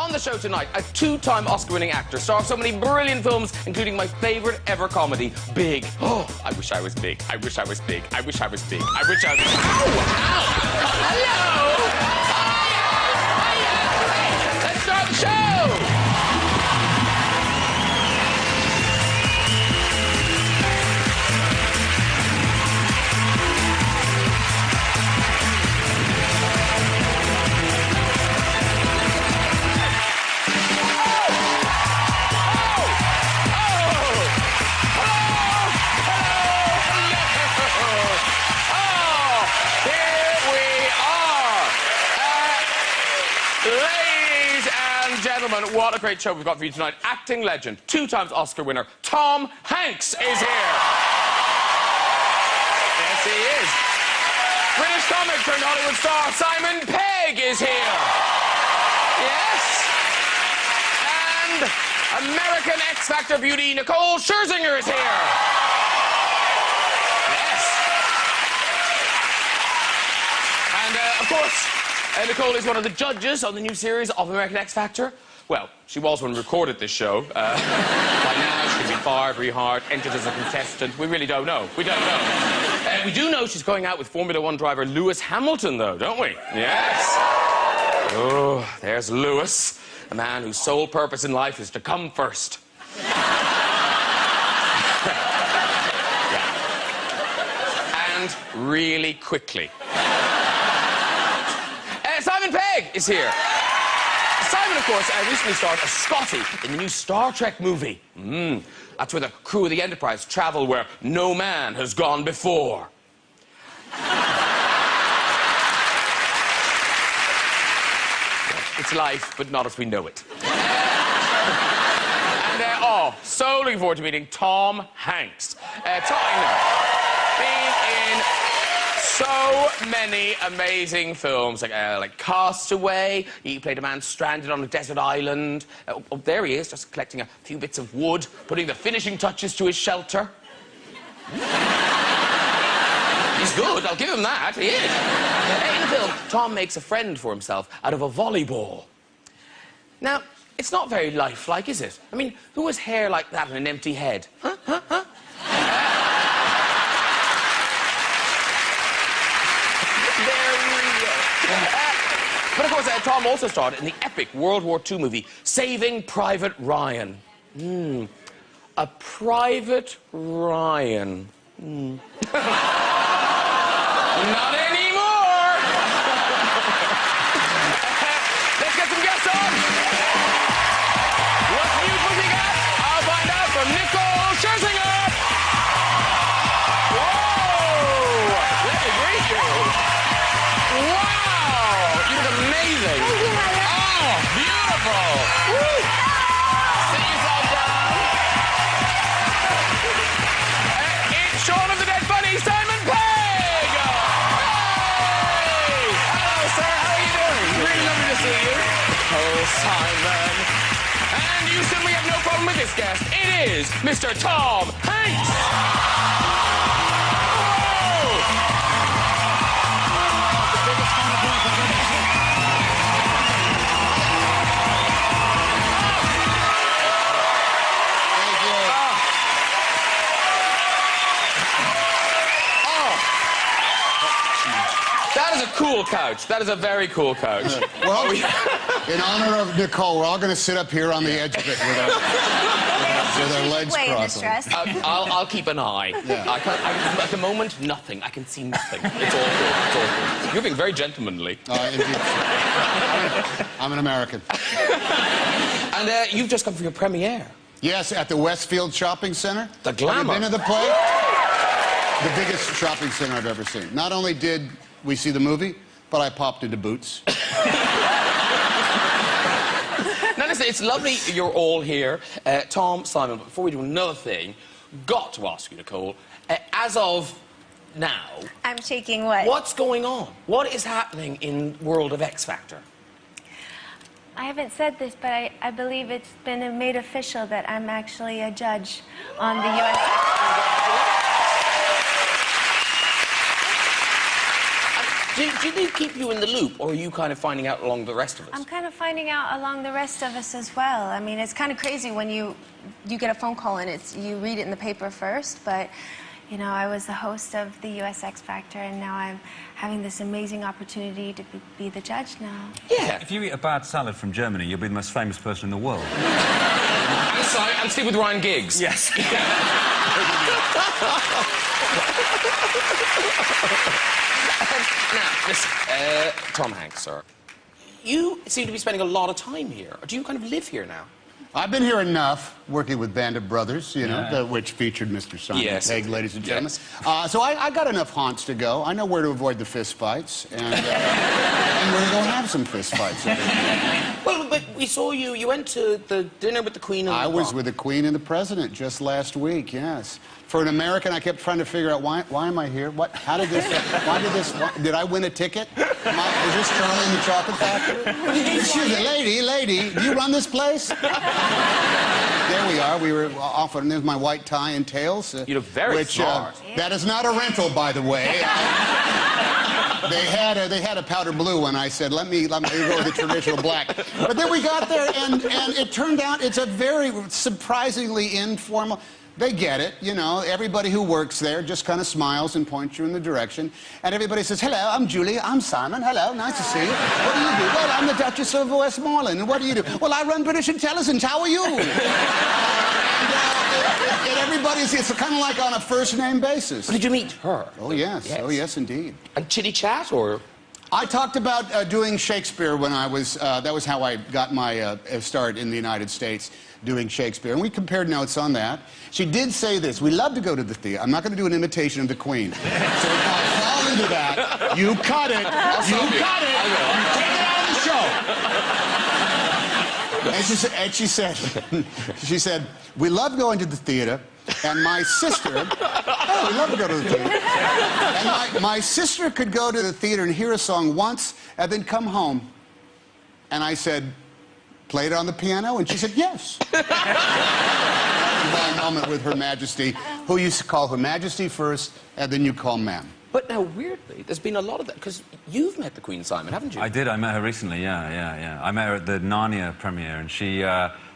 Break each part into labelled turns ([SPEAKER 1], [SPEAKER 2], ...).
[SPEAKER 1] On the show tonight, a two-time Oscar-winning actor, star of so many brilliant films, including my favourite ever comedy, Big. Oh, I wish I was big. I wish I was big. I wish I was big. I wish I was... Ow! Ow! Hello! Hiya! Hiya! Hey, let's start the show! Ladies and gentlemen, what a great show we've got for you tonight. Acting legend, two times Oscar winner, Tom Hanks is here. Yes, he is. British comic turned Hollywood star Simon Pegg is here. Yes. And American X Factor beauty Nicole Scherzinger is here. Yes. And, of course, Nicole is one of the judges on the new series of American X Factor. Well, she was when we recorded this show. By now, she could be fired, rehired, entered as a contestant. We really don't know. We don't know. We do know she's going out with Formula One driver Lewis Hamilton, though, don't we? Yes. Oh, there's Lewis, a man whose sole purpose in life is to come first. Yeah. And really quickly. Simon Pegg is here. Simon, of course, recently starred as Scotty in the new Star Trek movie. That's where the crew of the Enterprise travel where no man has gone before. It's life, but not as we know it. And, so looking forward to meeting Tom Hanks. Been in so many amazing films, like Castaway. He played a man stranded on a desert island. Oh, there he is, just collecting a few bits of wood, putting the finishing touches to his shelter. He's good, I'll give him that, he is. In the film, Tom makes a friend for himself out of a volleyball. Now, it's not very lifelike, is it? I mean, who has hair like that and an empty head? Huh? Huh? Huh? But of course, Tom also starred in the epic World War II movie, Saving Private Ryan. A Private Ryan. Not anymore! Let's get some guests on! What's new, pussycat? I'll find out from Nicole Scherzinger! Whoa! Let me greet you! Wow! You look amazing!
[SPEAKER 2] Thank you, Mother.
[SPEAKER 1] Oh, beautiful! Woo. Sit yourself down. It's Shaun of the Dead Bunny, Simon Pegg! Hey! Hello, sir. How are you doing? Really lovely to see you. Oh, Simon. And you simply have no problem with this guest. It is Mr. Tom Hanks! That is a cool couch. That is a very cool couch.
[SPEAKER 3] Well, in honor of Nicole, we're all going to sit up here on the edge of it with our legs crossed.
[SPEAKER 1] I'll keep an eye. Yeah. At the moment, nothing. I can see nothing. It's awful. It's awful. You're being very gentlemanly.
[SPEAKER 3] Indeed. I'm an American.
[SPEAKER 1] And you've just come for your premiere.
[SPEAKER 3] Yes, at the Westfield Shopping Center.
[SPEAKER 1] The glamour.
[SPEAKER 3] Have you been to the play? The biggest shopping center I've ever seen. Not only did we see the movie, but I popped into Boots.
[SPEAKER 1] Now, listen, it's lovely you're all here. Tom, Simon, but before we do another thing, got to ask you, Nicole, as of now...
[SPEAKER 2] I'm shaking what?
[SPEAKER 1] What's going on? What is happening in World of X Factor?
[SPEAKER 2] I haven't said this, but I believe it's been made official that I'm actually a judge on the U.S.
[SPEAKER 1] Do they keep you in the loop, or are you kind of finding out along the rest of us?
[SPEAKER 2] I'm kind of finding out along the rest of us as well. I mean, it's kind of crazy when you get a phone call and you read it in the paper first, but, you know, I was the host of the US X Factor, and now I'm having this amazing opportunity to be the judge now.
[SPEAKER 1] Yeah.
[SPEAKER 4] If you eat a bad salad from Germany, you'll be the most famous person in the world.
[SPEAKER 1] I'm Steve with Ryan Giggs.
[SPEAKER 4] Yes.
[SPEAKER 1] Now, listen, Tom Hanks, sir. You seem to be spending a lot of time here. Do you kind of live here now?
[SPEAKER 3] I've been here enough, working with Band of Brothers, you know, which featured Mr. Simon Pegg, ladies and gentlemen.
[SPEAKER 1] Yes.
[SPEAKER 3] So I got enough haunts to go. I know where to avoid the fist fights, and we're going to go have some fist fights.
[SPEAKER 1] Well, but we saw you went to the dinner with the Queen and
[SPEAKER 3] I was with the Queen and the President just last week, yes. For an American, I kept trying to figure out, why am I here? How did this, did I win a ticket? Is this Charlie in the Chocolate Factory? Excuse me, lady, do you run this place? There we are. We were off, and there's my white tie and tails.
[SPEAKER 1] You look very smart.
[SPEAKER 3] That is not a rental, by the way. They had a powder blue one. I said, let me go with the traditional black. But then we got there, and it turned out it's a very surprisingly informal. They get it, you know. Everybody who works there just kind of smiles and points you in the direction. And everybody says, hello, I'm Julie, I'm Simon, hello, nice to see you. What do you do? Well, I'm the Duchess of Westmoreland. And what do you do? Well, I run British Intelligence. How are you? And everybody's, it's kind of like on a first-name basis.
[SPEAKER 1] Did you meet her?
[SPEAKER 3] Oh, yes. Oh, yes, indeed.
[SPEAKER 1] And chitty chat, or?
[SPEAKER 3] I talked about doing Shakespeare when I was, that was how I got my start in the United States, doing Shakespeare. And we compared notes on that. She did say this, we love to go to the theater. I'm not going to do an imitation of the Queen. So if I fall into that, you cut it. You cut it. You take it out of the show. And she said, we love going to the theater. And my sister, oh, we love to go to the theater. And my sister could go to the theater and hear a song once and then come home. And I said, play it on the piano? And she said, yes. One moment with Her Majesty, who used to call Her Majesty first, and then you call ma'am.
[SPEAKER 1] But now, weirdly, there's been a lot of that, because you've met the Queen, Simon, haven't you?
[SPEAKER 4] I did. I met her recently, yeah. I met her at the Narnia premiere, and she...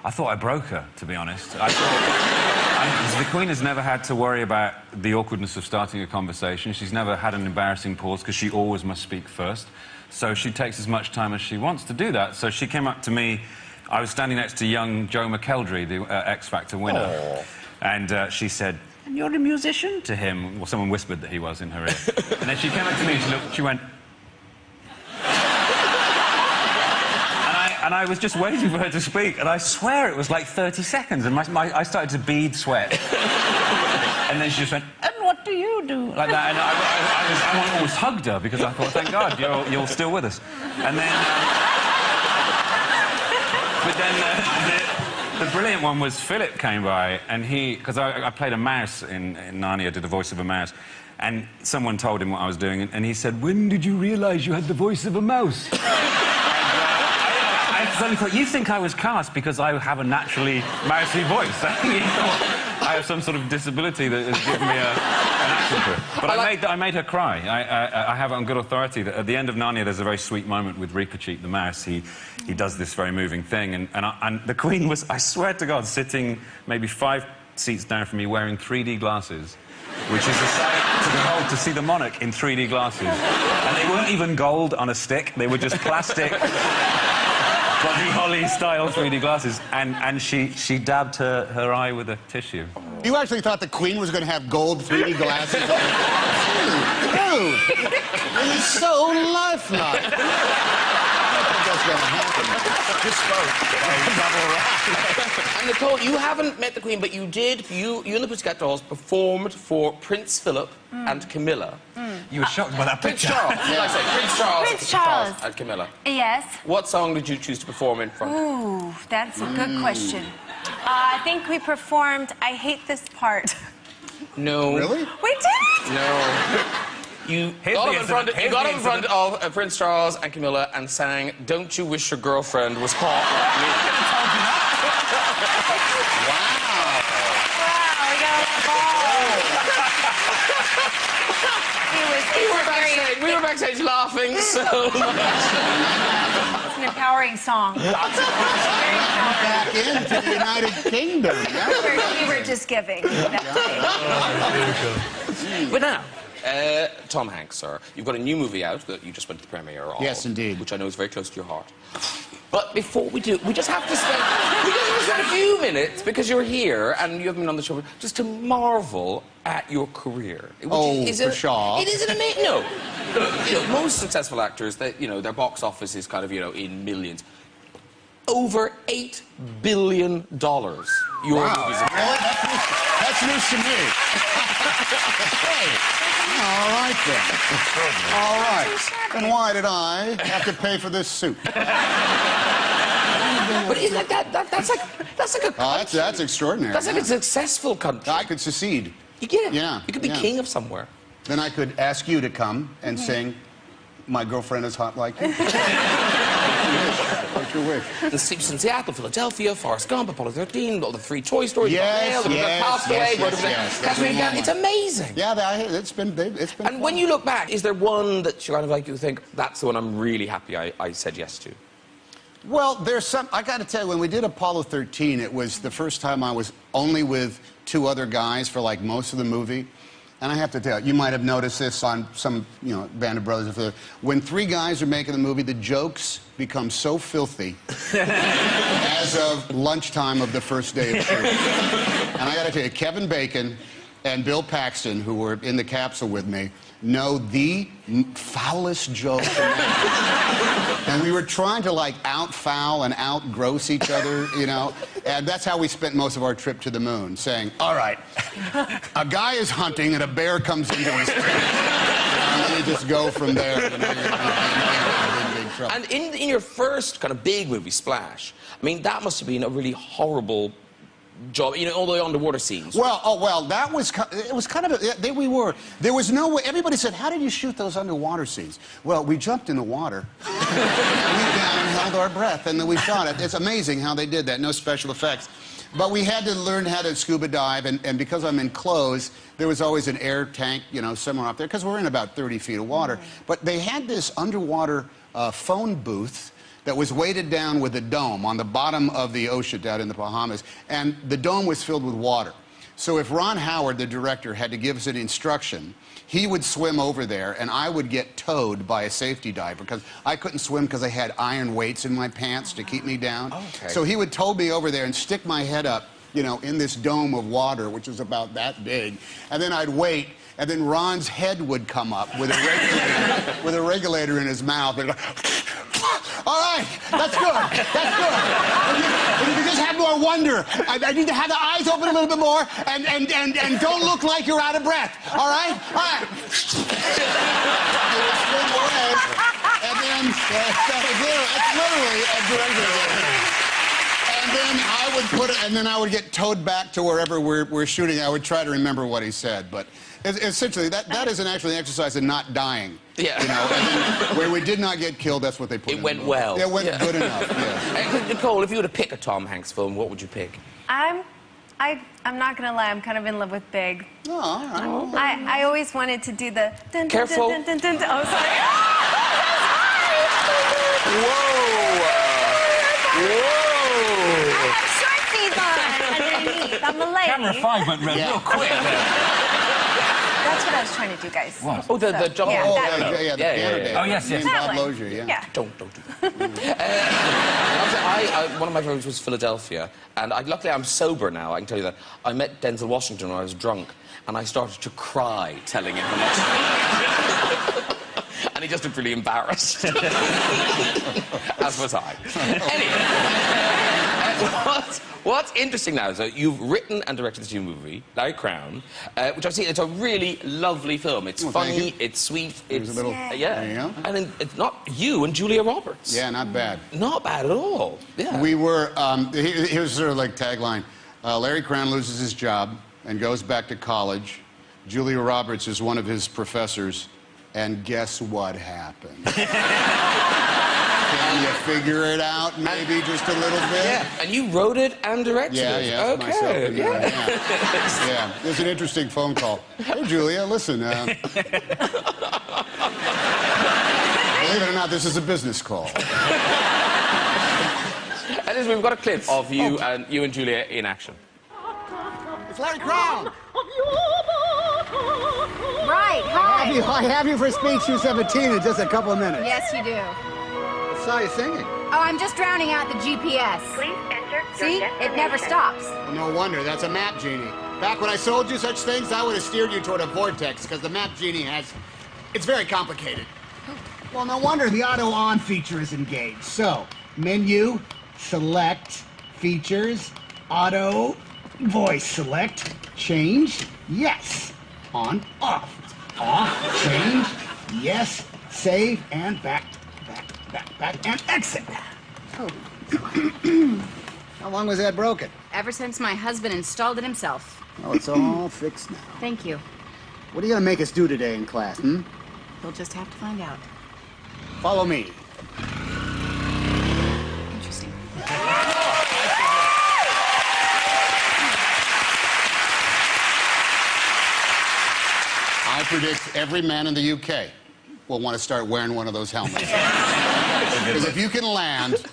[SPEAKER 4] I thought I broke her, to be honest. I thought... the Queen has never had to worry about the awkwardness of starting a conversation. She's never had an embarrassing pause, because she always must speak first. So she takes as much time as she wants to do that. So she came up to me. I was standing next to young Joe McElderry, the X Factor winner. Aww. And she said, and you're a musician? To him. Well, someone whispered that he was in her ear. And then she came up to me and she went... And I was just waiting for her to speak, and I swear it was like 30 seconds, and I started to bead sweat. And then she just went, and what do you do? Like that, and I almost hugged her, because I thought, thank God, you're still with us. And then... but then the brilliant one was Philip came by, and he... Because I played a mouse in Narnia, did the voice of a mouse, and someone told him what I was doing, and he said, when did you realise you had the voice of a mouse? I suddenly thought, you think I was cast because I have a naturally mousy voice. You thought I have some sort of disability that has given me an accent to it. But I made her cry. I have it on good authority that at the end of Narnia there's a very sweet moment with Reepicheep the mouse. He does this very moving thing, and the Queen was, I swear to God, sitting maybe 5 seats down from me wearing 3D glasses, which is a sight to behold, to see the monarch in 3D glasses. And they weren't even gold on a stick, they were just plastic... Buddy Holly-style 3D glasses, and she dabbed her eye with a tissue.
[SPEAKER 3] You actually thought the Queen was going to have gold 3D glasses? Dude, it is so lifelike. I don't think that's going to happen.
[SPEAKER 1] And Nicole, you haven't met the Queen, but you did. You and the Pussycat Dolls performed for Prince Philip and Camilla.
[SPEAKER 4] You were shocked by that
[SPEAKER 1] Prince
[SPEAKER 4] picture.
[SPEAKER 1] Charles. Yeah. I say Prince Charles and Camilla.
[SPEAKER 2] Yes.
[SPEAKER 1] What song did you choose to perform in front?
[SPEAKER 2] Ooh, that's a good question. I think we performed I Hate This Part.
[SPEAKER 1] No.
[SPEAKER 3] Really?
[SPEAKER 2] We did?
[SPEAKER 1] No. You got up in front of Prince Charles and Camilla and sang Don't You Wish Your Girlfriend Was Hot Like Me.
[SPEAKER 2] Wow. we got a ball.
[SPEAKER 1] We were backstage laughing so much.
[SPEAKER 2] It's an empowering song.
[SPEAKER 3] Back into the United Kingdom.
[SPEAKER 2] We were just giving.
[SPEAKER 1] But now, Tom Hanks, sir, you've got a new movie out that you just went to the premiere of.
[SPEAKER 3] Yes, indeed.
[SPEAKER 1] Which I know is very close to your heart. But before we do, we just have to spend a few minutes, because you're here and you haven't been on the show, just to marvel at your career.
[SPEAKER 3] For sure.
[SPEAKER 1] It is an amazing. No, you know, most successful actors, their box office is kind of, in millions. Over $8 billion. Your movies.
[SPEAKER 3] Really? That's news to me. Hey. All right, then. All right. And why did I have to pay for this suit?
[SPEAKER 1] But isn't that's like a country.
[SPEAKER 3] That's extraordinary.
[SPEAKER 1] That's like a successful country.
[SPEAKER 3] I could secede.
[SPEAKER 1] You get it?
[SPEAKER 3] Yeah.
[SPEAKER 1] You could be king of somewhere.
[SPEAKER 3] Then I could ask you to come and sing My Girlfriend is Hot Like You. What's your wish?
[SPEAKER 1] The Sleeps in Seattle, Philadelphia, Forrest Gump, Apollo 13, all the 3 Toy Stories.
[SPEAKER 3] Yes.
[SPEAKER 1] It's amazing.
[SPEAKER 3] Yeah, it's been
[SPEAKER 1] And
[SPEAKER 3] fun.
[SPEAKER 1] when you look back, is there one that you kind of you think, that's the one I'm really happy I said yes to?
[SPEAKER 3] Well, there's some. I got to tell you, when we did Apollo 13, it was the first time I was only with 2 other guys for like most of the movie. And I have to tell you, you might have noticed this on some, Band of Brothers. When 3 guys are making the movie, the jokes become so filthy as of lunchtime of the first day of shoot. And I got to tell you, Kevin Bacon and Bill Paxton, who were in the capsule with me, know the foulest joke. And we were trying to out-foul and out-gross each other, And that's how we spent most of our trip to the moon, saying, all right, a guy is hunting and a bear comes into his trip. And then you just go from there. Big trouble.
[SPEAKER 1] And in your first kind of big movie, Splash, I mean, that must have been a really horrible job, all the underwater scenes.
[SPEAKER 3] Well, that was, it was kind of, there was no way, everybody said, how did you shoot those underwater scenes? Well, we jumped in the water, and we down and held our breath, and then we shot it. It's amazing how they did that, no special effects. But we had to learn how to scuba dive, and because I'm in clothes, there was always an air tank, somewhere up there, because we're in about 30 feet of water. But they had this underwater phone booth that was weighted down with a dome on the bottom of the ocean down in the Bahamas, and the dome was filled with water. So if Ron Howard, the director, had to give us an instruction, he would swim over there, and I would get towed by a safety diver, because I couldn't swim because I had iron weights in my pants to keep me down.
[SPEAKER 1] Okay.
[SPEAKER 3] So he would tow me over there and stick my head up, in this dome of water, which was about that big, and then I'd wait, and then Ron's head would come up with a regulator in his mouth, and all right, that's good. That's good. If you could just have more wonder. I need to have the eyes open a little bit more, and don't look like you're out of breath. All right? All right. And then it's literally a director. And then I would get towed back to wherever we're shooting. I would try to remember what he said, but essentially that is actually an exercise in not dying.
[SPEAKER 1] Yeah.
[SPEAKER 3] And then where we did not get killed, that's what they put in.
[SPEAKER 1] It went well.
[SPEAKER 3] It went good enough. Yeah.
[SPEAKER 1] Nicole, if you were to pick a Tom Hanks film, what would you pick?
[SPEAKER 2] I'm not gonna lie, I'm kind of in love with Big.
[SPEAKER 3] Oh, all right.
[SPEAKER 2] I always wanted to do the dun, dun,
[SPEAKER 1] Careful.
[SPEAKER 2] dun, dun, dun, dun, dun. Oh, sorry.
[SPEAKER 1] Whoa!
[SPEAKER 2] I have shortsies on underneath. I'm a lady.
[SPEAKER 4] Camera 5 went red real quick.
[SPEAKER 2] That's what I was trying to do, guys.
[SPEAKER 4] What?
[SPEAKER 1] Oh, the jump.
[SPEAKER 2] Yeah,
[SPEAKER 3] Oh,
[SPEAKER 2] that one.
[SPEAKER 3] the piano day.
[SPEAKER 4] Oh, yes, yes.
[SPEAKER 3] Me and
[SPEAKER 2] That
[SPEAKER 3] Bob
[SPEAKER 2] one.
[SPEAKER 3] Lozier, yeah.
[SPEAKER 1] Don't do that. One of my favorites was Philadelphia, and luckily I'm sober now. I can tell you that. I met Denzel Washington when I was drunk, and I started to cry telling him how much. And he just looked really embarrassed. As was I. Anyway, what's interesting now is that you've written and directed this new movie, Larry Crown, which I've seen. It's a really lovely film. It's funny, it's sweet, it's
[SPEAKER 3] a little.
[SPEAKER 1] yeah.
[SPEAKER 3] There you go.
[SPEAKER 1] And then it's not you and Julia Roberts.
[SPEAKER 3] Yeah, not bad.
[SPEAKER 1] Not bad at all. Yeah.
[SPEAKER 3] We were. Here's sort of like tagline: Larry Crown loses his job and goes back to college. Julia Roberts is one of his professors. And guess what happened? and you figure it out maybe just a little bit.
[SPEAKER 1] Yeah, and you wrote it and directed it.
[SPEAKER 3] Yeah,
[SPEAKER 1] Okay.
[SPEAKER 3] myself and yeah. It was an interesting phone call. Hey, Julia, listen. Believe it or not, this is a business call.
[SPEAKER 1] And listen, we've got a clip of you and Julia in action.
[SPEAKER 3] It's Larry Crown.
[SPEAKER 5] Right, hi.
[SPEAKER 6] I have you for a speech 217 in just a couple of minutes.
[SPEAKER 5] Yes, you do.
[SPEAKER 6] I saw you singing.
[SPEAKER 5] Oh, I'm just drowning out the GPS.
[SPEAKER 7] Please enter
[SPEAKER 5] See? It never stops.
[SPEAKER 3] Well, no wonder. That's a map genie. Back when I sold you such things, I would have steered you toward a vortex, because the map genie has... It's very complicated.
[SPEAKER 6] Well, no wonder the auto on feature is engaged. So, menu, select, features, auto, voice select, change, yes, on, off, change, yes, save, and back, and exit.
[SPEAKER 5] Oh.
[SPEAKER 6] How long was that broken?
[SPEAKER 5] Ever since my husband installed it himself.
[SPEAKER 6] Oh, it's all fixed now.
[SPEAKER 5] Thank you.
[SPEAKER 6] What are you gonna make us do today in class, hmm?
[SPEAKER 5] You'll just have to find out.
[SPEAKER 6] Follow me.
[SPEAKER 5] Interesting.
[SPEAKER 3] I predict every man in the UK will want to start wearing one of those helmets. Because if you can land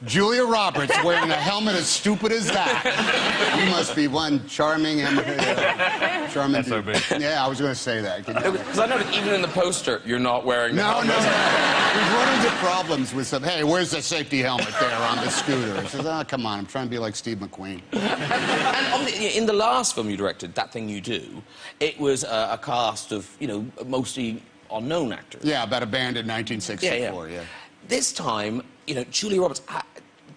[SPEAKER 3] Julia Roberts wearing a helmet as stupid as that, you must be one charming... charming...
[SPEAKER 4] That's so big.
[SPEAKER 3] Yeah, I was going to say that.
[SPEAKER 1] Because I noticed even in the poster, you're not wearing the
[SPEAKER 3] No.
[SPEAKER 1] helmet.
[SPEAKER 3] We've run into problems with some... Hey, where's the safety helmet there on the scooter? He says, oh, come on, I'm trying to be like Steve McQueen.
[SPEAKER 1] And in the last film you directed, That Thing You Do, it was a cast of, mostly unknown actors.
[SPEAKER 3] Yeah, about a band in 1964, yeah.
[SPEAKER 1] This time, Julia Roberts...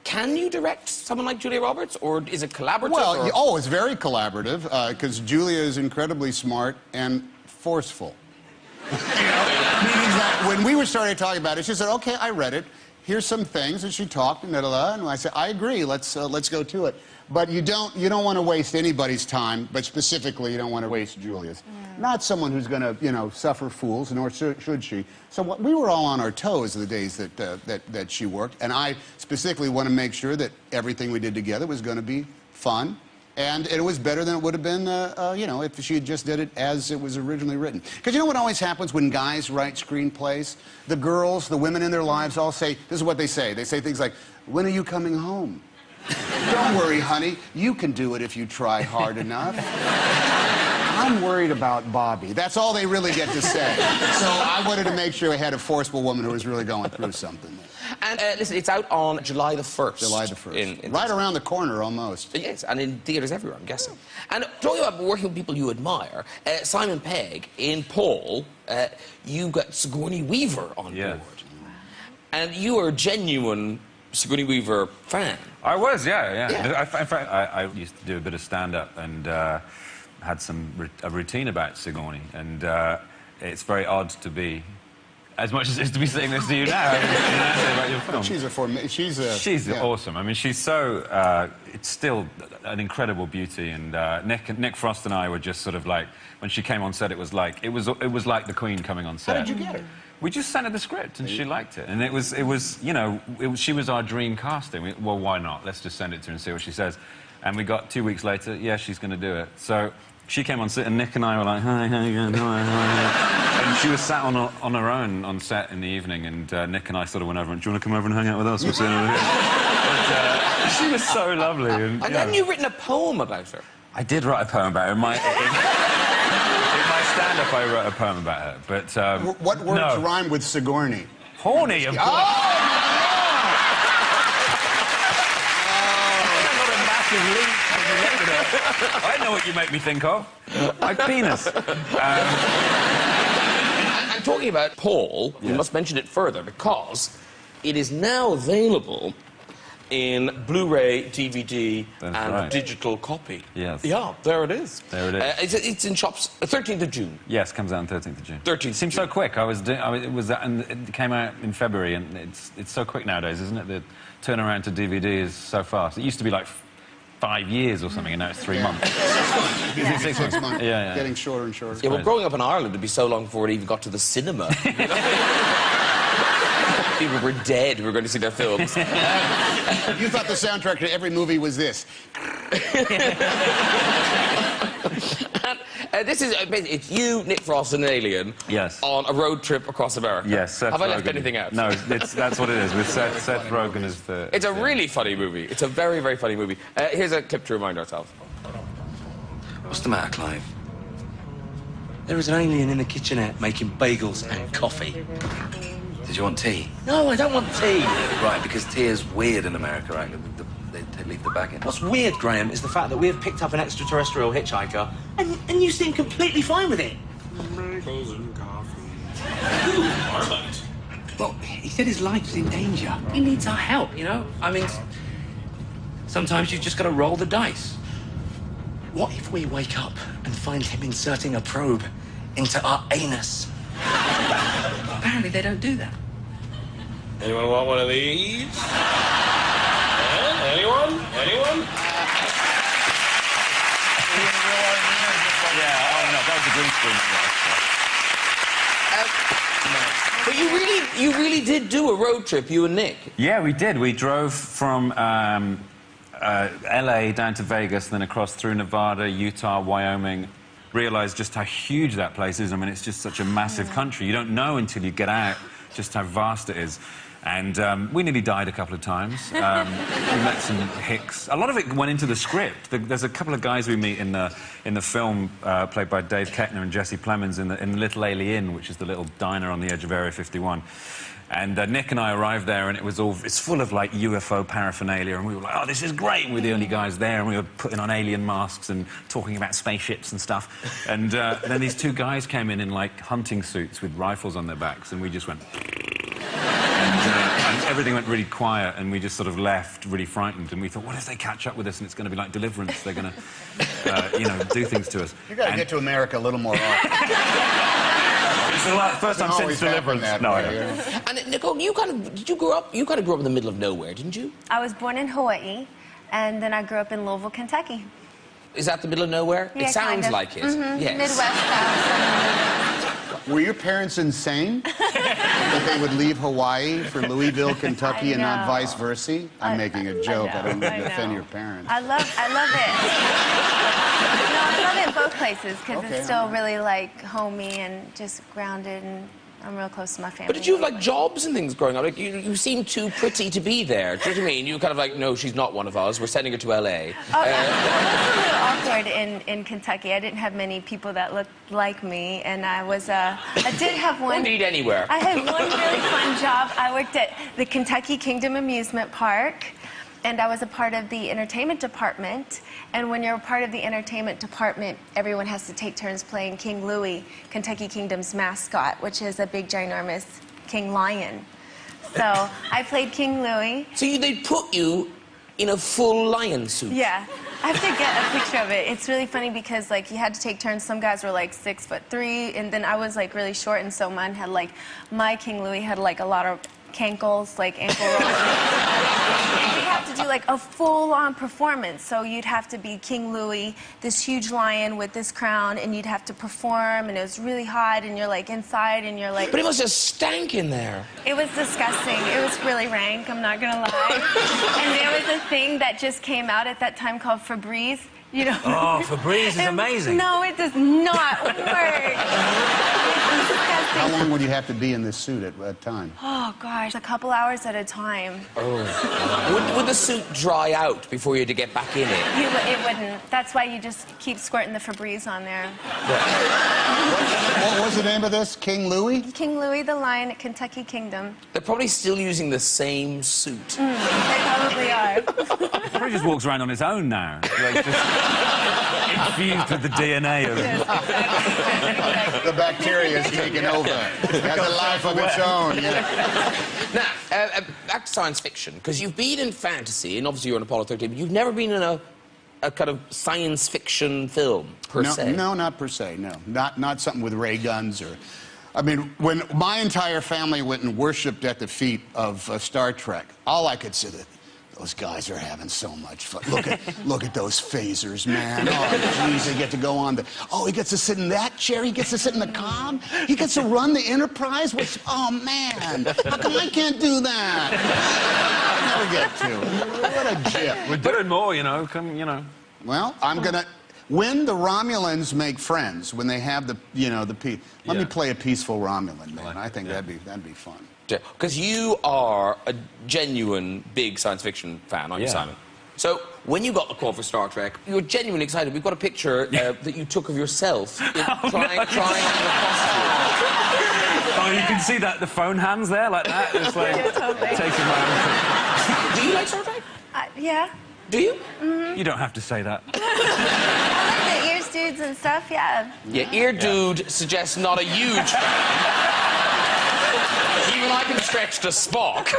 [SPEAKER 1] Can you direct someone like Julia Roberts, or is it collaborative?
[SPEAKER 3] Well, it's very collaborative, because Julia is incredibly smart and forceful. Meaning that when we were starting to talk about it, she said, okay, I read it. Here's some things, and she talked, and and I said, I agree, let's go to it. But you don't want to waste anybody's time, but specifically, you don't want to waste Julia's. Not someone who's going to, suffer fools, nor should she. So we were all on our toes the days that she worked, and I specifically want to make sure that everything we did together was going to be fun, and it was better than it would have been, if she had just did it as it was originally written. Because you know what always happens when guys write screenplays? The girls, the women in their lives all say, this is what they say. They say things like, when are you coming home? Don't worry, honey. You can do it if you try hard enough. I'm worried about Bobby. That's all they really get to say. So I wanted to make sure I had a forceful woman who was really going through something.
[SPEAKER 1] And listen, it's out on July the 1st.
[SPEAKER 3] July the 1st. Right around the corner, almost.
[SPEAKER 1] Yes, and in theatres everywhere, I'm guessing. And talking about working with people you admire, Simon Pegg, in Paul, you got Sigourney Weaver on board. And you are a genuine Sigourney Weaver fan.
[SPEAKER 4] I was, yeah. In fact, I used to do a bit of stand-up and had a routine about Sigourney, and it's very odd to be, as much as it is to be saying this to you now, about your film.
[SPEAKER 3] She's
[SPEAKER 4] awesome. I mean, she's so... it's still an incredible beauty, and Nick Frost and I were just sort of like, when she came on set, it was like the Queen coming on set.
[SPEAKER 3] How did you get her?
[SPEAKER 4] We just sent her the script, and she liked it. And she was our dream casting. Well, why not? Let's just send it to her and see what she says. And we got 2 weeks later, yeah, she's going to do it. So she came on set, and Nick and I were like, hi, how you going? Hi. And she was sat on her own on set in the evening, and Nick and I sort of went over and, do you want to come over and hang out with us? We're sitting over here. But, she was so lovely. And
[SPEAKER 1] hadn't you written a poem about her?
[SPEAKER 4] I did write a poem about her. In my stand-up, I wrote a poem about her, but...
[SPEAKER 3] what words rhyme with Sigourney?
[SPEAKER 4] Horny, of course. I know what you make me think of. My penis.
[SPEAKER 1] And talking about Paul, we must mention it further, because it is now available in Blu-ray, DVD, and digital copy.
[SPEAKER 4] Yes.
[SPEAKER 1] Yeah, there it is.
[SPEAKER 4] There it is.
[SPEAKER 1] It's in shops 13th of June.
[SPEAKER 4] Yes, comes out on 13th of June.
[SPEAKER 1] 13th.
[SPEAKER 4] It seems so quick. And it came out in February, and it's so quick nowadays, isn't it? The turnaround to DVD is so fast. It used to be like 5 years or something, and now it's 3 months.
[SPEAKER 3] 6 months.
[SPEAKER 4] Yeah.
[SPEAKER 3] Getting shorter and shorter.
[SPEAKER 1] Yeah, well, growing up in Ireland, it'd be so long before it even got to the cinema. people were dead who were going to see their films.
[SPEAKER 3] You thought the soundtrack to every movie was this.
[SPEAKER 1] This is it's you, Nick Frost, and an alien.
[SPEAKER 4] Yes.
[SPEAKER 1] On a road trip across America.
[SPEAKER 4] Yes, Seth
[SPEAKER 1] Have I left
[SPEAKER 4] Rogen.
[SPEAKER 1] anything out?
[SPEAKER 4] No, that's what it is. With Seth Rogen as the...
[SPEAKER 1] It's a really funny movie. It's a very, very funny movie. Here's a clip to remind ourselves.
[SPEAKER 7] What's the matter, Clive? There is an alien in the kitchenette making bagels and coffee. Did you want tea? No, I don't want tea. Right, because tea is weird in America, right? They leave the bag in.
[SPEAKER 8] What's weird, Graham, is the fact that we have picked up an extraterrestrial hitchhiker and you seem completely fine with it.
[SPEAKER 9] Bagels and coffee.
[SPEAKER 8] Who? Armand.
[SPEAKER 7] Well, he said his life's in danger. He needs our help, you know? I mean, sometimes you've just got to roll the dice. What if we wake up and find him inserting a probe into our anus? Apparently they don't do that.
[SPEAKER 9] Anyone want one of these? Anyone? Anyone?
[SPEAKER 4] Yeah, oh no, that was a green screen.
[SPEAKER 1] But you really did do a road trip, you and Nick.
[SPEAKER 4] Yeah, we did. We drove from LA down to Vegas, then across through Nevada, Utah, Wyoming. Realised just how huge that place is. I mean, it's just such a massive country. You don't know until you get out just how vast it is. And we nearly died a couple of times. We met some hicks. A lot of it went into the script. There's a couple of guys we meet in the film played by Dave Kettner and Jesse Plemons in the Little Alien, which is the little diner on the edge of Area 51. And Nick and I arrived there, and it's full of, like, UFO paraphernalia, and we were like, oh, this is great, and we're the only guys there, and we were putting on alien masks and talking about spaceships and stuff. And then these two guys came in, like, hunting suits with rifles on their backs, and we just went... And everything went really quiet, and we just sort of left really frightened, and we thought, what if they catch up with us and it's going to be like Deliverance? They're going to, you know, do things to us.
[SPEAKER 3] You got to get to America a little more often.
[SPEAKER 4] It's the first time since Deliverance. No, I don't.
[SPEAKER 1] And Nicole, you kind of grew up in the middle of nowhere, didn't you?
[SPEAKER 2] I was born in Hawaii, and then I grew up in Louisville, Kentucky.
[SPEAKER 1] Is that the middle of nowhere?
[SPEAKER 2] Yeah,
[SPEAKER 1] it sounds
[SPEAKER 2] kind of.
[SPEAKER 1] like it.
[SPEAKER 2] Mm-hmm.
[SPEAKER 1] Yes.
[SPEAKER 2] Midwest South.
[SPEAKER 3] Were your parents insane? That they would leave Hawaii for Louisville, Kentucky, and not vice versa? I'm making a joke. I don't mean to offend your parents.
[SPEAKER 2] I love it. No, I love it both places because it's still really like homey and just grounded, and I'm real close to my family.
[SPEAKER 1] But did you have, like, jobs and things growing up? Like, you seem too pretty to be there. Do you know what I mean? You were kind of like, no, she's not one of us. We're sending her to L.A.
[SPEAKER 2] Oh, it was a little awkward in Kentucky. I didn't have many people that looked like me, and I did have one...
[SPEAKER 1] Indeed, anywhere.
[SPEAKER 2] I had one really fun job. I worked at the Kentucky Kingdom Amusement Park, and I was a part of the entertainment department. And when you're a part of the entertainment department, everyone has to take turns playing King Louie, Kentucky Kingdom's mascot, which is a big, ginormous king lion. So I played King Louie.
[SPEAKER 1] So they put you in a full lion suit?
[SPEAKER 2] Yeah. I have to get a picture of it. It's really funny because, like, you had to take turns. Some guys were, like, 6'3", and then I was, like, really short, and so mine had, like, my King Louie had, like, a lot of cankles, like ankle rolls. You'd have to do like a full-on performance. So you'd have to be King Louie, this huge lion with this crown, and you'd have to perform, and it was really hot, and you're like inside, and you're like...
[SPEAKER 1] But it must have stank in there.
[SPEAKER 2] It was disgusting. It was really rank, I'm not gonna lie. And there was a thing that just came out at that time called Febreze. You know?
[SPEAKER 8] Oh, Febreze is amazing.
[SPEAKER 2] No, it does not work.
[SPEAKER 3] How long would you have to be in this suit at a time?
[SPEAKER 2] Oh, gosh, a couple hours at a time.
[SPEAKER 1] Oh. Would the suit dry out before you had to get back in it?
[SPEAKER 2] It wouldn't. That's why you just keep squirting the Febreze on there.
[SPEAKER 3] What was the name of this? King Louie?
[SPEAKER 2] King Louie the Lion at Kentucky Kingdom.
[SPEAKER 1] They're probably still using the same suit.
[SPEAKER 2] They probably are.
[SPEAKER 4] Probably just walks around on his own now. Like, just infused with the DNA of...
[SPEAKER 3] The bacteria is taking over. It has a life of its own. Yeah.
[SPEAKER 1] Now, back to science fiction, because you've been in fantasy, and obviously you're in Apollo 13, but you've never been in a kind of science fiction film, per se.
[SPEAKER 3] No, not per se, no. Not something with ray guns or... I mean, when my entire family went and worshipped at the feet of Star Trek, all I could say, Those guys are having so much fun. Look at those phasers, man. Oh, geez, they get to go on the... Oh, he gets to sit in that chair. He gets to sit in the comm. He gets to run the Enterprise. Oh, man. How come I can't do that? I never get to. What a jip.
[SPEAKER 4] We're doing more, you know.
[SPEAKER 3] Well, I'm going to... When the Romulans make friends, when they have the, let me play a peaceful Romulan, man. I think that'd be fun.
[SPEAKER 1] Because you are a genuine big science fiction fan, aren't you, Simon? So, when you got the call for Star Trek, you were genuinely excited. We've got a picture that you took of yourself trying on the costume.
[SPEAKER 4] Oh, you can see that, the phone hands there, like that. It's like taking my own...
[SPEAKER 1] Do you like Star Trek?
[SPEAKER 2] Yeah.
[SPEAKER 1] Do you?
[SPEAKER 2] Mm-hmm.
[SPEAKER 4] You don't have to say that.
[SPEAKER 2] I like the ears dudes and stuff, yeah.
[SPEAKER 1] Yeah, ear dude suggests not a huge fan. Even I can stretch to Spock.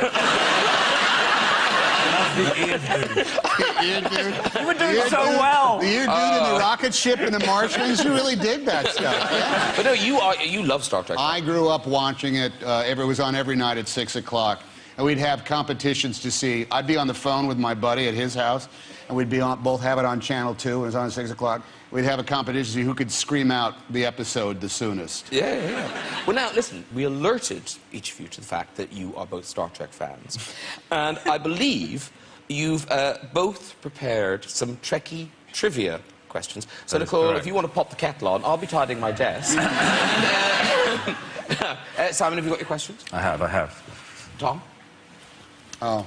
[SPEAKER 4] The ear dude.
[SPEAKER 3] The ear dude.
[SPEAKER 4] You were doing so well.
[SPEAKER 3] The ear dude in the rocket ship and the Martians. You really dig that stuff. Yeah.
[SPEAKER 1] But no, you love Star Trek.
[SPEAKER 3] I grew up watching it. It was on every night at 6 o'clock. And we'd have competitions to see. I'd be on the phone with my buddy at his house, and we'd be both have it on Channel 2. It was on at 6 o'clock. We'd have a competition to see who could scream out the episode the soonest.
[SPEAKER 1] Yeah. Well, now, listen, we alerted each of you to the fact that you are both Star Trek fans. And I believe you've both prepared some Trekkie trivia questions. So, Nicole, if you want to pop the kettle on, I'll be tidying my desk. Simon, have you got your questions?
[SPEAKER 4] I have.
[SPEAKER 1] Tom?
[SPEAKER 3] Oh,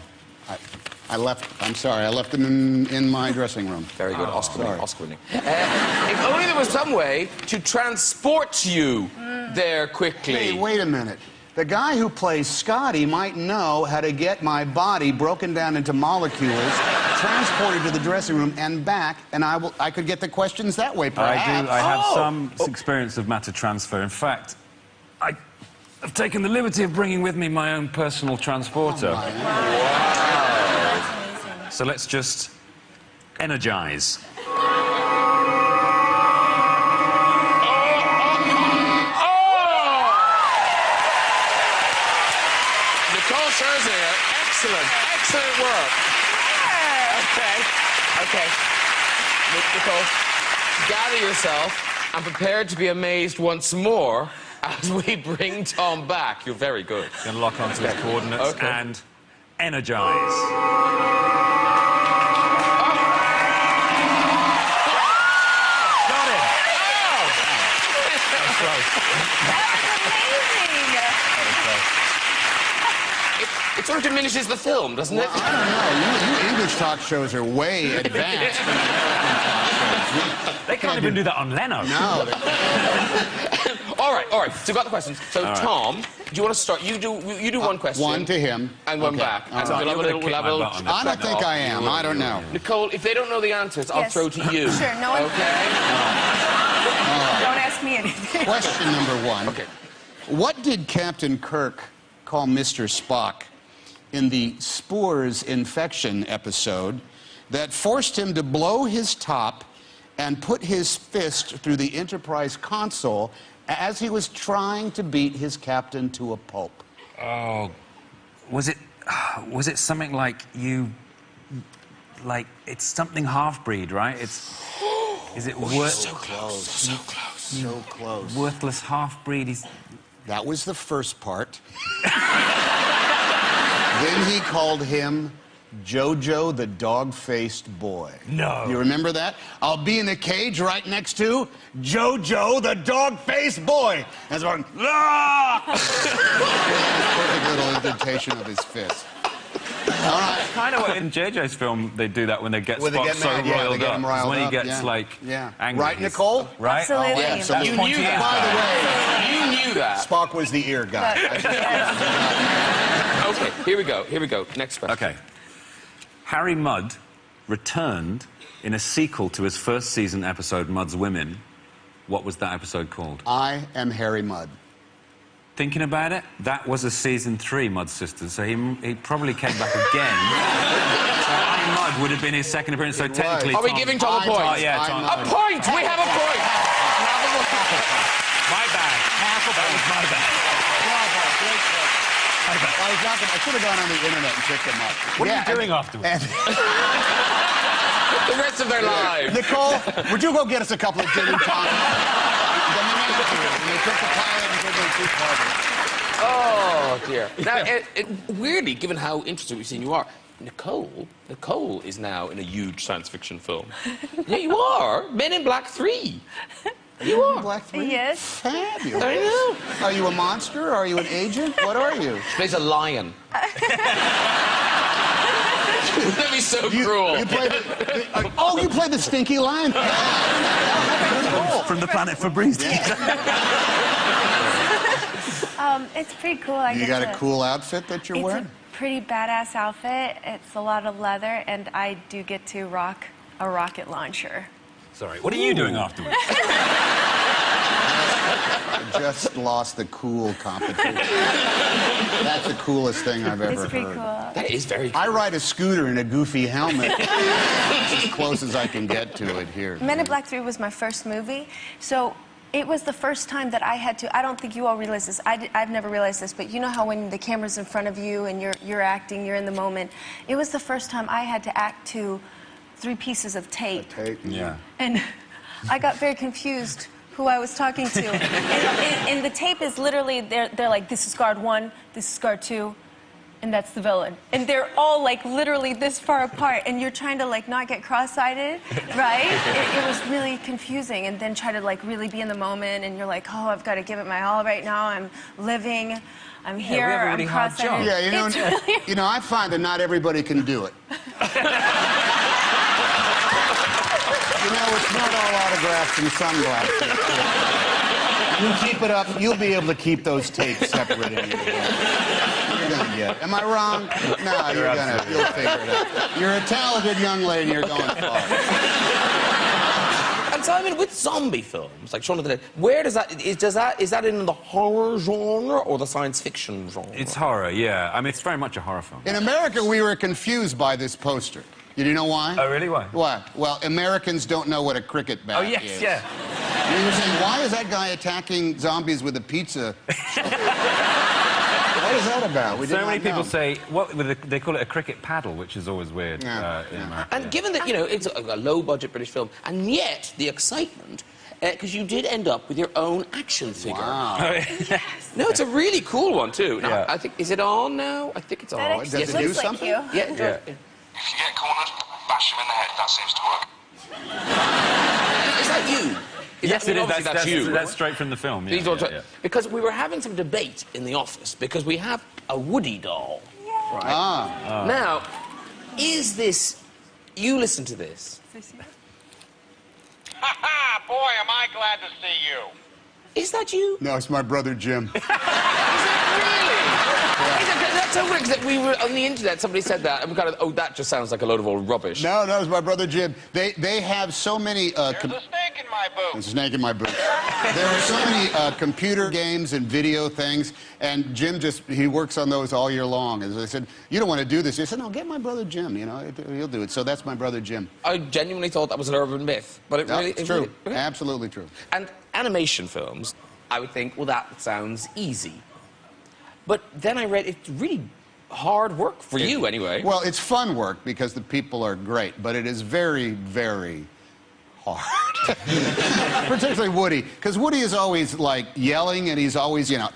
[SPEAKER 3] I left. I'm sorry. I left them in my dressing room.
[SPEAKER 1] Very good. Oscar winning. If only there was some way to transport you there quickly.
[SPEAKER 3] Hey, wait a minute. The guy who plays Scotty might know how to get my body broken down into molecules, transported to the dressing room and back, and I could get the questions that way, perhaps.
[SPEAKER 4] I have some experience of matter transfer. In fact, I've taken the liberty of bringing with me my own personal transporter.
[SPEAKER 1] Wow.
[SPEAKER 4] So let's just energize.
[SPEAKER 1] Nicole Scherzinger, excellent work. Okay. Nicole, gather yourself. I'm prepared to be amazed once more as we bring Tom back. You're very good.
[SPEAKER 4] Going to lock onto his coordinates and energize. Got it. That's close.
[SPEAKER 1] It sort of diminishes the film, doesn't it?
[SPEAKER 3] I don't know. You English talk shows are way advanced.
[SPEAKER 4] They can't even do that on Leno.
[SPEAKER 3] No.
[SPEAKER 1] All right. So we've got the questions. So, Tom, do you want to start? You do one question.
[SPEAKER 3] One to him.
[SPEAKER 1] And one back. And so we'll have
[SPEAKER 3] I don't think I am. I don't know.
[SPEAKER 1] Nicole, if they don't know the answers, I'll throw to you.
[SPEAKER 2] Sure, no one...
[SPEAKER 1] Okay?
[SPEAKER 2] Don't ask me anything.
[SPEAKER 3] Question number one.
[SPEAKER 1] Okay.
[SPEAKER 3] What did Captain Kirk call Mr. Spock in the spores infection episode that forced him to blow his top and put his fist through the Enterprise console as he was trying to beat his captain to a pulp?
[SPEAKER 4] Oh, was it something like it's something half-breed, right? Is it
[SPEAKER 1] So close.
[SPEAKER 4] Worthless half-breed?
[SPEAKER 3] That was the first part. Then he called him Jojo the dog-faced boy.
[SPEAKER 4] No.
[SPEAKER 3] You remember that? I'll be in a cage right next to Jojo the dog-faced boy. That's one. Perfect little indentation of his fist. All right.
[SPEAKER 4] Kind of what in JJ's film they do that when they get Spock so riled up. When he gets angry.
[SPEAKER 3] Right, Nicole?
[SPEAKER 4] Right?
[SPEAKER 2] Absolutely.
[SPEAKER 3] Oh, absolutely.
[SPEAKER 1] You knew that.
[SPEAKER 3] By the way,
[SPEAKER 1] You knew that.
[SPEAKER 3] Spock was the ear guy.
[SPEAKER 1] Okay, here we go. Next question.
[SPEAKER 4] Okay. Harry Mudd returned in a sequel to his first season episode, Mudd's Women. What was that episode called?
[SPEAKER 3] I am Harry Mudd.
[SPEAKER 4] Thinking about it, that was a season 3 Mudd Sisters, so he probably came back again. So Harry Mudd would have been his second appearance, so technically...
[SPEAKER 1] Are we giving Tom a point?
[SPEAKER 4] Yeah, Tom.
[SPEAKER 1] A point! We have a point!
[SPEAKER 4] My bad. That was my bad.
[SPEAKER 3] Bravo, great I should have gone on the internet and picked them up.
[SPEAKER 4] What are you doing afterwards?
[SPEAKER 1] The rest of their lives.
[SPEAKER 3] Nicole, would you go get us a couple of gin and tonics? And they took the pilot and took them to Harvard.
[SPEAKER 1] Oh, dear. Now, weirdly, given how interested we've seen you are, Nicole is now in a huge science fiction film. Yeah, you are. Men in Black 3. You are.
[SPEAKER 3] Black 3?
[SPEAKER 2] Yes.
[SPEAKER 3] Fabulous.
[SPEAKER 1] I know.
[SPEAKER 3] Are you a monster? Are you an agent? What are you?
[SPEAKER 1] She plays a lion. That'd be so cruel.
[SPEAKER 3] You play you play the stinky lion.
[SPEAKER 10] From the planet Fabrice.
[SPEAKER 2] It's pretty cool. I
[SPEAKER 3] You
[SPEAKER 2] get
[SPEAKER 3] got
[SPEAKER 2] to-
[SPEAKER 3] a cool outfit that you're wearing?
[SPEAKER 2] It's a pretty badass outfit. It's a lot of leather, and I do get to rock a rocket launcher.
[SPEAKER 4] Sorry, what are you doing afterwards?
[SPEAKER 3] Just lost the cool competition. That's the coolest thing I've ever
[SPEAKER 2] It's pretty
[SPEAKER 3] heard.
[SPEAKER 2] cool.
[SPEAKER 1] That is very cool.
[SPEAKER 3] I ride a scooter in a goofy helmet. It's as close as I can get to it here.
[SPEAKER 2] Men in Black 3 was my first movie, so it was the first time that I had to. I don't think you all realize this. I've never realized this, but you know how when the camera's in front of you and you're acting, you're in the moment. It was the first time I had to act to 3 pieces of tape.
[SPEAKER 4] Yeah.
[SPEAKER 2] And I got very confused who I was talking to. And the tape is literally, they're like, this is guard 1, this is guard 2, and that's the villain. And they're all like literally this far apart, and you're trying to like not get cross-eyed, right? It was really confusing, and then try to like really be in the moment, and you're like, oh, I've got to give it my all right now. I'm living, I'm here,
[SPEAKER 4] we have a really
[SPEAKER 2] I'm
[SPEAKER 4] hard
[SPEAKER 2] cross-eyed.
[SPEAKER 4] job.
[SPEAKER 3] Yeah,
[SPEAKER 2] It's really-
[SPEAKER 3] you know, I find that not everybody can do it. You know, it's not all autographs and sunglasses. You keep it up, you'll be able to keep those tapes separate in your head. You're gonna get it. Am I wrong? No, you'll figure it out. You're a talented young lady, you're going far.
[SPEAKER 1] And Simon, with zombie films, like Shaun of the Dead, where does that is that in the horror genre or the science fiction genre?
[SPEAKER 4] It's horror, yeah. I mean, it's very much a horror film.
[SPEAKER 3] In America, we were confused by this poster. Do you know why?
[SPEAKER 4] Oh, really? Why?
[SPEAKER 3] Why? Well, Americans don't know what a cricket bat is.
[SPEAKER 4] Oh, yes, yeah.
[SPEAKER 3] You were saying, why is that guy attacking zombies with a pizza? What is that about? We did
[SPEAKER 4] So
[SPEAKER 3] not
[SPEAKER 4] many people
[SPEAKER 3] know.
[SPEAKER 4] say, they call it a cricket paddle, which is always weird in America.
[SPEAKER 1] And given that, you know, it's a low-budget British film, and yet the excitement, because you did end up with your own action figure.
[SPEAKER 3] Wow.
[SPEAKER 1] No, it's a really cool one, too. Now,
[SPEAKER 4] Yeah.
[SPEAKER 1] I think, is it on now? I think it's on.
[SPEAKER 2] That
[SPEAKER 3] Does
[SPEAKER 2] actually
[SPEAKER 3] it
[SPEAKER 2] looks
[SPEAKER 3] do
[SPEAKER 2] like
[SPEAKER 3] something?
[SPEAKER 2] you.
[SPEAKER 1] Yeah,
[SPEAKER 4] Yeah.
[SPEAKER 11] If you get cornered, bash him in the head. That seems to work.
[SPEAKER 1] Is that you?
[SPEAKER 4] Yes,
[SPEAKER 1] I mean,
[SPEAKER 4] it is.
[SPEAKER 1] obviously that's you.
[SPEAKER 4] That's straight from the film.
[SPEAKER 1] These
[SPEAKER 4] Yeah,
[SPEAKER 1] are-
[SPEAKER 4] yeah.
[SPEAKER 1] Because we were having some debate in the office, because we have a Woody doll.
[SPEAKER 3] Ah.
[SPEAKER 1] Now, is this... You listen to this.
[SPEAKER 11] Ha ha! Boy, am I glad to see you.
[SPEAKER 1] Is that you?
[SPEAKER 3] No, it's my brother Jim.
[SPEAKER 1] Is it really? Is it, that's so weird, 'cause we were on the internet, somebody said that, and we kind of, oh, that just sounds like a load of old rubbish.
[SPEAKER 3] No, it's my brother Jim. They have so many...
[SPEAKER 11] There's a snake in my boot.
[SPEAKER 3] There's a snake in my boot. There are so many computer games and video things, and Jim he works on those all year long. And they said, you don't want to do this. He said, no, get my brother Jim, you know, he'll do it. So that's my brother Jim.
[SPEAKER 1] I genuinely thought that was an urban myth, but it
[SPEAKER 3] No,
[SPEAKER 1] really...
[SPEAKER 3] it's
[SPEAKER 1] it
[SPEAKER 3] true.
[SPEAKER 1] really- okay.
[SPEAKER 3] Absolutely true.
[SPEAKER 1] And animation films, I would think, well, that sounds easy. But then I read it's really hard work for you, anyway.
[SPEAKER 3] Well, it's fun work because the people are great, but it is very, very hard. Particularly Woody, because Woody is always like yelling, and he's always, you know,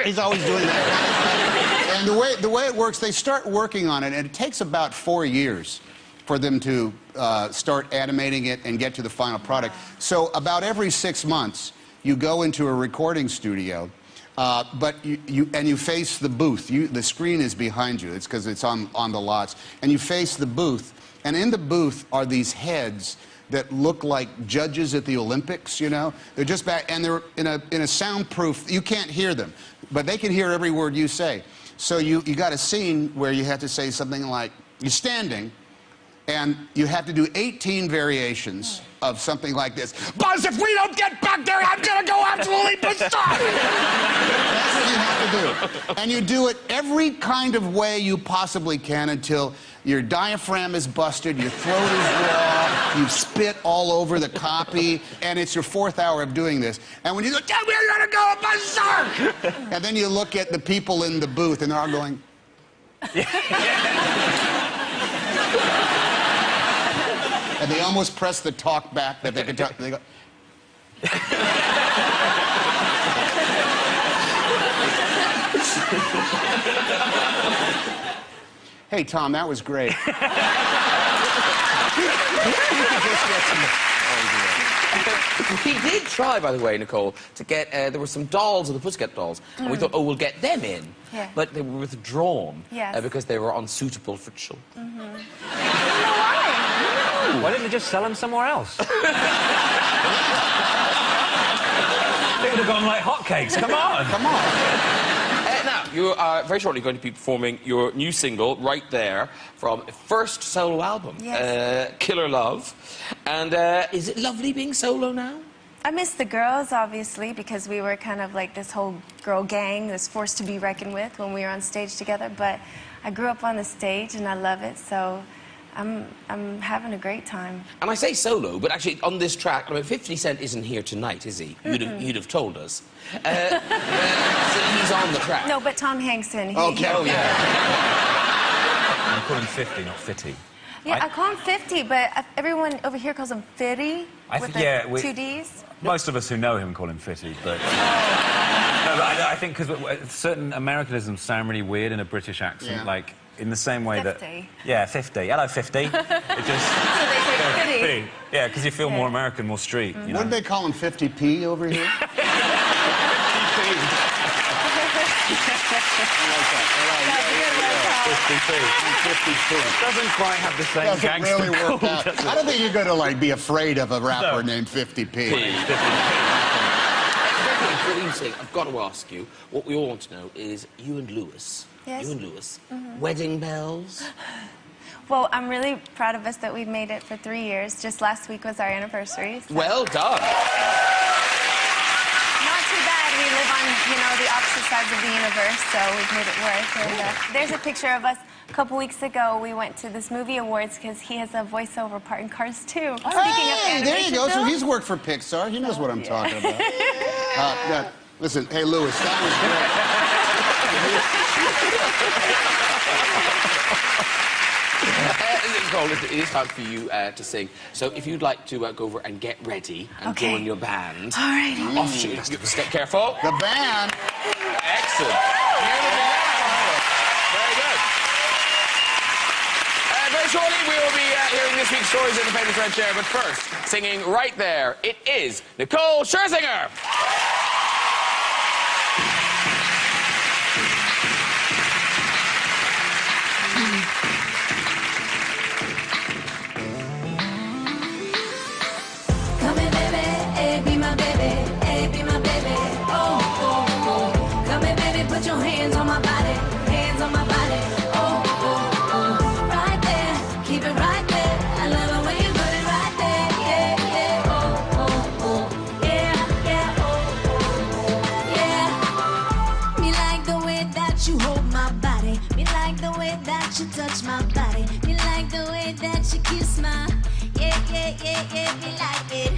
[SPEAKER 3] he's always doing that. And the way it works, they start working on it, and it takes about 4 years for them to start animating it and get to the final product. So about every 6 months, you go into a recording studio. But you face the booth. The screen is behind you. It's because it's on the lots. And you face the booth. And in the booth are these heads that look like judges at the Olympics, you know? They're just back, and they're in a soundproof, you can't hear them, but they can hear every word you say. So you got a scene where you have to say something like, you're standing, And you have to do 18 variations of something like this. Buzz, if we don't get back there, I'm gonna go absolutely berserk! That's what you have to do. And you do it every kind of way you possibly can until your diaphragm is busted, your throat is raw, you spit all over the copy, and it's your 4th hour of doing this. And when you go, yeah, we're gonna go berserk! And then you look at the people in the booth, and they're all going... And they almost press the talk back that they could talk. They go. Hey, Tom, that was great.
[SPEAKER 1] We did try, by the way, Nicole, to get, there were some dolls of the Pussycat Dolls, and we thought, oh, we'll get them in.
[SPEAKER 2] Yeah.
[SPEAKER 1] But they were withdrawn
[SPEAKER 2] Yes.
[SPEAKER 1] because they were unsuitable for children.
[SPEAKER 4] Why didn't they just sell them somewhere else? They would have gone like hotcakes. Come on.
[SPEAKER 3] Come on.
[SPEAKER 1] Now, you are very shortly going to be performing your new single, right there, from first solo album,
[SPEAKER 2] Yes.
[SPEAKER 1] Killer Love. And is it lovely being solo now?
[SPEAKER 2] I miss the girls, obviously, because we were kind of like this whole girl gang, this force to be reckoned with when we were on stage together. But I grew up on the stage, and I love it, so I'm having a great time.
[SPEAKER 1] And I say solo, but actually on this track, I mean, 50 Cent isn't here tonight, is he? You'd have told us. So he's on the track.
[SPEAKER 2] No, but Tom Hanks in.
[SPEAKER 3] Okay.
[SPEAKER 1] Oh, yeah.
[SPEAKER 4] I'm calling 50, not 50.
[SPEAKER 2] Yeah, I call him 50, but everyone over here calls him 50 with the 2 Ds.
[SPEAKER 4] Most of us who know him call him Fitty, but... No, but I think because certain Americanisms sound really weird in a British accent, like, in the same way
[SPEAKER 2] 50.
[SPEAKER 4] that... Yeah, 50. Hello, 50. It just...
[SPEAKER 2] So they say 50.
[SPEAKER 4] Yeah, because you feel more American, more street, you know?
[SPEAKER 3] Wouldn't they call him 50p over here?
[SPEAKER 4] Doesn't quite have the same
[SPEAKER 3] Doesn't
[SPEAKER 4] gangster
[SPEAKER 3] really work
[SPEAKER 4] call,
[SPEAKER 3] out.
[SPEAKER 4] does it?
[SPEAKER 3] I don't think you're going to like be afraid of a rapper named 50p.
[SPEAKER 1] I've got to ask you, what we all want to know is you and Lewis.
[SPEAKER 2] Yes.
[SPEAKER 1] You and Lewis. Wedding bells?
[SPEAKER 2] Well, I'm really proud of us that we've made it for 3 years. Just last week was our anniversary. So.
[SPEAKER 1] Well done.
[SPEAKER 2] Not too bad. We live on, you know, the opposite sides of the universe, so we've made it work. And there's a picture of us a couple weeks ago. We went to this movie awards because he has a voiceover part in Cars 2. Speaking of animation
[SPEAKER 3] there you go. So
[SPEAKER 2] films,
[SPEAKER 3] he's worked for Pixar. He knows what I'm talking about. Listen, hey, Lewis, that was
[SPEAKER 1] Nicole, it is time for you to sing. So if you'd like to go over and get ready and join your band.
[SPEAKER 2] All right.
[SPEAKER 1] Off she goes. Step careful.
[SPEAKER 3] the band.
[SPEAKER 1] Excellent. Very good. Very shortly, we will be hearing this week's stories in the famous red chair. But first, singing right there, it is Nicole Scherzinger.
[SPEAKER 10] Come here, baby, hey, be my baby, hey, be my baby. Oh, oh, oh. Come here, baby, put your hands on my body, hands on my body. Oh, oh, oh. Right there, keep it right there. I love the way you put it right there. Yeah, yeah. Oh, oh, oh. Yeah, yeah. Oh, oh, oh. Yeah. Me like the way that you hold my body. Me like the way that you touch my body. Me like the way that you kiss my. Yeah, yeah, yeah, yeah, me like it.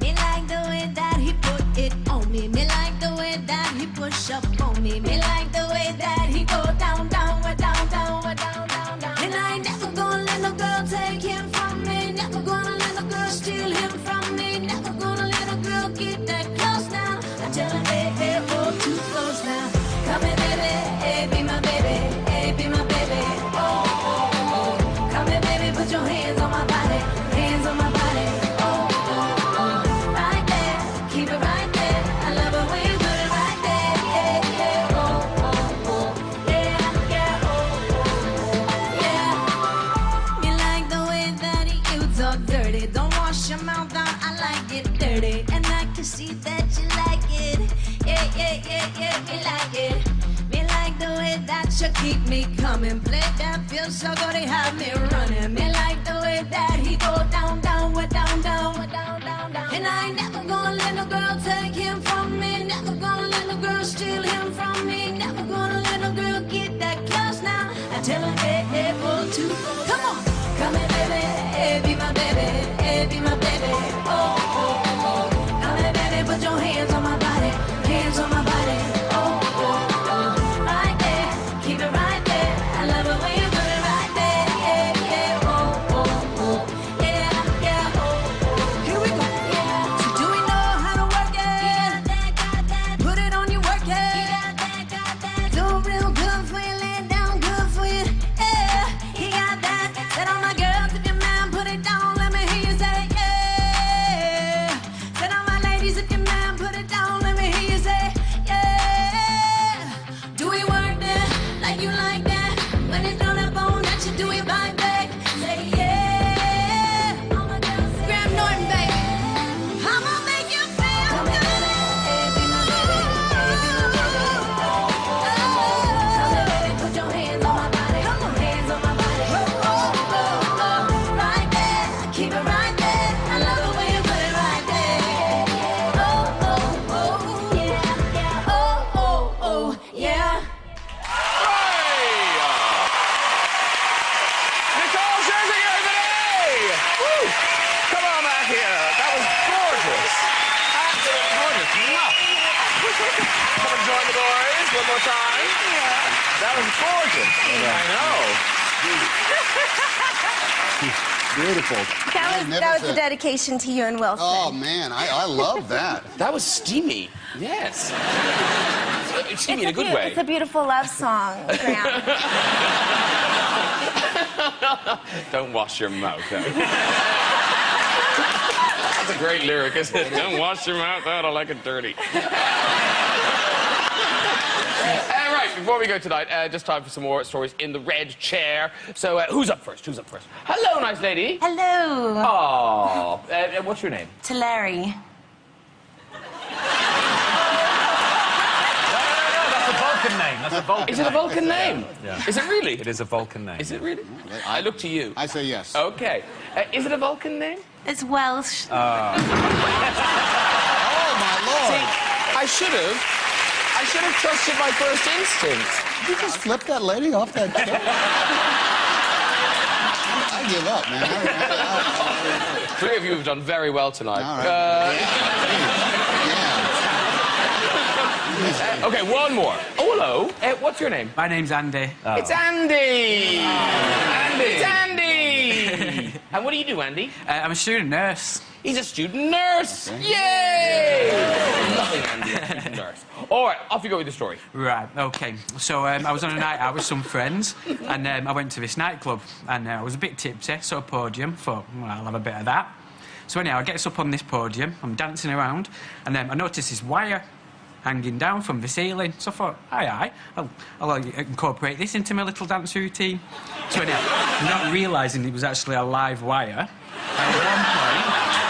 [SPEAKER 10] Me like the way that he put it on me. Me like the way that he push up on me. Me like the way that he go down, down, down, down, down, down, down. And I ain't never gonna let no girl take him from me. Never gonna let no girl steal him from me. Never gonna let a girl get that close now. I tell her, hey, hey, oh, too close now. Come here, baby, hey, be my baby, hey, be my baby. Oh, oh, oh. Come here, baby, put your hands on my body. Hands on my body, oh, oh, oh. Right there, keep it right there. I love the way you put it right there. Yeah, yeah, oh, oh, oh. Yeah, yeah, oh, oh, yeah. Me like the way that you talk dirty. Don't wash your mouth out, I like it dirty. And I can see that you like it. Yeah, yeah, yeah, yeah, me like it. Me like the way that that you keep me coming. Play that feel so good, they have me running. Me like the way that he go down, down, way down, down, way down, down, down. And I ain't never gonna let no girl take him from me. Never gonna let no girl steal him from me. Never gonna let no girl get that close now. I tell her, hey, hey, pull two, come on. Come here, baby, hey, be my baby, hey, be my baby. Oh, oh, oh. Come here, baby, put your hands on my body, hands on my body. Oh, oh, oh. Right there, keep it right there. I love it when you put it right there. Yeah, yeah, oh, oh, oh. Yeah, yeah, oh, oh. Here we go. Yeah. So do we know how to work it? Got that. Put it on you, work it. Got that. Do real good for you, lay it down good for you. Yeah, he got that. Said all my girls, if your man put it down, let me hear you say yeah. Said all my ladies, if your man put it down, let me hear you say yeah. Do we work that like you like that? When it's on that phone, that you do it right back. Say yeah. Grab Norton, baby. I'ma make you feel good. Be my baby, be my baby. Come here, baby, put your hands on my body, hands on my body. Oh, oh, oh, oh. Right there, keep it right there. I love it when you put it right there. Oh, oh, oh, yeah, yeah. Oh, oh, oh, yeah.
[SPEAKER 1] Nicole Scherzinger, everybody! Woo! Come on back here. That was gorgeous. Absolutely gorgeous. Mwah. Come and join the boys one more time. That was gorgeous. I know.
[SPEAKER 3] Beautiful.
[SPEAKER 2] That was the dedication to you and Wilson.
[SPEAKER 3] Oh, man, I love that.
[SPEAKER 1] That was steamy. Yes. Steamy in a good way.
[SPEAKER 2] It's a beautiful love song, Graham.
[SPEAKER 1] Don't wash your mouth out. That's a great lyric, isn't it? Don't wash your mouth out, I like it dirty. Right, before we go tonight, just time for some more stories in the red chair. So, who's up first? Who's up first? Hello, nice lady.
[SPEAKER 12] Hello.
[SPEAKER 1] Oh, what's your name?
[SPEAKER 12] Larry.
[SPEAKER 4] That's a Vulcan name. That's a Vulcan
[SPEAKER 1] Is it a Vulcan name?
[SPEAKER 4] Yeah.
[SPEAKER 1] Is it really?
[SPEAKER 4] It is a Vulcan name.
[SPEAKER 1] Is it really? I look to you.
[SPEAKER 3] I say yes.
[SPEAKER 1] Okay. Is it a Vulcan name?
[SPEAKER 12] It's Welsh.
[SPEAKER 3] Oh, my Lord.
[SPEAKER 1] See, I should have trusted my first instinct.
[SPEAKER 3] Did you just flip that lady off that chair? I give up, man.
[SPEAKER 1] Three of you have done very well tonight.
[SPEAKER 3] All right.
[SPEAKER 1] Okay, one more. Oh, hello. What's your name?
[SPEAKER 13] My name's Andy.
[SPEAKER 1] It's Andy. Andy. It's Andy. And what do you do, Andy?
[SPEAKER 13] I'm a student nurse.
[SPEAKER 1] He's a student nurse. Okay. Yay! Nothing, Andy. A student nurse. All right, off you go with the story.
[SPEAKER 13] Right, OK. So I was on a night out with some friends, and I went to this nightclub, and I was a bit tipsy, saw a podium, thought, well, I'll have a bit of that. So anyhow, I get up on this podium, I'm dancing around, and I notice this wire hanging down from the ceiling. So I thought, aye, I'll incorporate this into my little dance routine. So anyhow, not realising it was actually a live wire,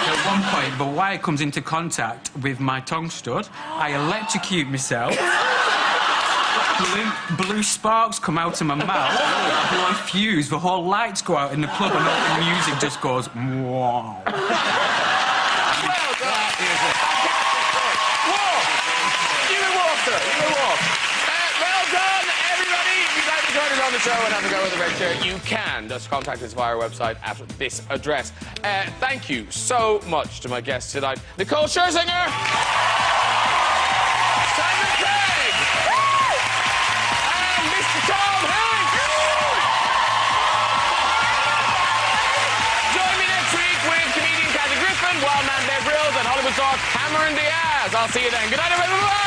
[SPEAKER 13] at one point, the wire comes into contact with my tongue stud. I electrocute myself. Blue sparks come out of my mouth. Blow a fuse. The whole lights go out in the club, and all the music just goes. Wow.
[SPEAKER 1] Well done, everybody. If you'd like to join us on the show and have a go with the red chair, you can. Just contact us via our website at this address. Thank you so much to my guests tonight, Nicole Scherzinger, Simon Craig, and Mr. Tom Hanks. Join me next week with comedian Kathy Griffin, Wild Man Bear Grylls, and Hollywood star Cameron Diaz. I'll see you then. Good night, everybody. Bye.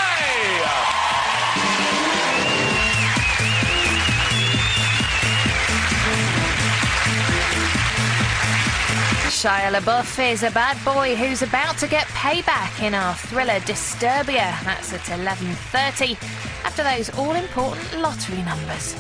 [SPEAKER 14] Shia LaBeouf is a bad boy who's about to get payback in our thriller Disturbia. That's at 11:30 after those all-important lottery numbers.